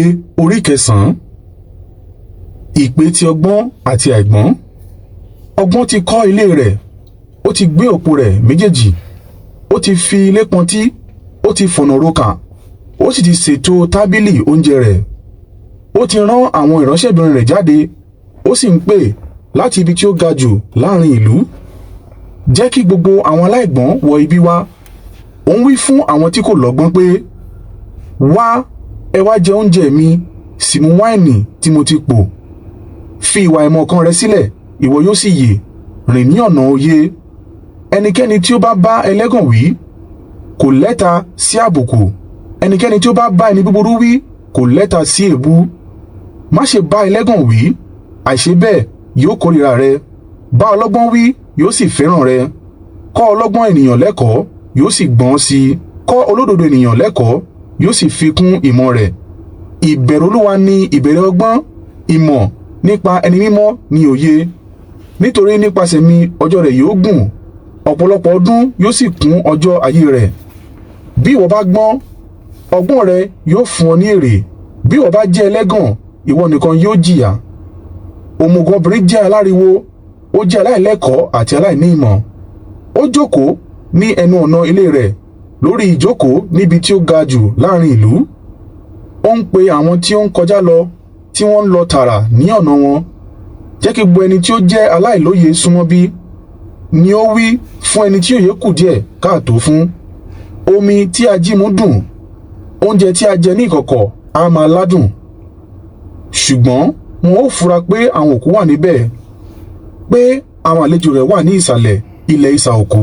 Òwe orí 9. Ìpè ti ọgbọ́n àti àìgbọ́n. Ọgbọ́n ti kọ́ ilé rẹ̀, ó ti gbé òpó rẹ̀ méjèèjì, ó ti fi ilé pọntí, ó ti fọ̀nà rókà, ó sì ti ṣètò tábìlì oúnjẹ rẹ̀. Ó ti rán àwọn ìránṣẹ́bìnrin rẹ̀ jáde, ó sì ń pè láti ibi tí ó ga jù láàrin ìlú. Jẹ́ kí gbogbo àwọn aláìgbọ́n wọ ibi wá. Ó ń wí fún àwọn tí kò lọ́gbọ́n pé, wá, ẹ wá jẹ oúnjẹ mi, sì mu wáìnì tí mo ti pò. Fi ìwà ìmọ̀kan rẹ sílẹ̀, ìwọ yóò sì yè, rìn ní ọ̀nà òye. Ẹnikẹ́ni tí ó bá bá ẹlẹ́gàn wí kò lẹ́ta sí àbùkù. Ẹnikẹ́ni tí ó bá bá ẹni búburú wí kò lẹ́ta sí èébú. Má ṣe bá ẹlẹ́gàn wí, àìṣe bẹ́ẹ̀ yóò kórìíra rẹ. Bá ọlọ́gbọ́n wí, yóò sì fẹ́ràn rẹ. Kọ́ ọlọ́gbọ́n ènìyàn lẹ́kọ̀ọ́, yóò sì gbọ́n sí i. Kọ́ olódodo ènìyàn lẹ́kọ̀ọ́, yóò sì fi kún ìmọ̀ rẹ̀. Ìbẹ̀rù Olúwa ni ìbẹ̀rẹ̀ ọgbọ́n, ìmọ̀ nípa ẹni mímọ́ ni òye. Nítorí nípasẹ̀ mi ọjọ́ rẹ̀ yóò gùn, ọ̀pọ̀lọpọ̀ ọdún yóò sì kún ọjọ́ ayé rẹ̀. Bí ìwọ bá gbọ́n, ọgbọ́n rẹ yóò fún ọ ní èrè. Bí ìwọ bá jẹ́ ẹlẹ́gàn, ìwọ nìkan yóò jìyà. Òmùgọ̀ obìnrin jẹ́ aláriwo, ó jẹ́ aláìlẹ́kọ̀ọ́ àti aláìní ìmọ̀. Ó jókòó ní ẹnu ọ̀nà ilé rẹ̀, lórí ìjókòó níbi tí ó ga jù láàrin ìlú. Ó ń pe àwọn tí ó ń kọjá lọ, tí wọ́n ń lọ tààrà ní ọ̀nà wọn. Jẹ́ kí gbogbo ẹni tí ó jẹ́ aláìlóye súnmọ́ bí, ni ó wí fún ẹni tí òye kù díẹ̀ káàtó fún. Omi tí a jí mu dùn, oúnjẹ tí a jẹ ní ìkọ̀kọ̀ á máa ládùn. Ṣùgbọ́n wọn ó fura pé àwọn òkú wà níbẹ̀, pé àwọn àlejò rẹ̀ wà ní ìsàlẹ̀ ilẹ̀ isà òkú.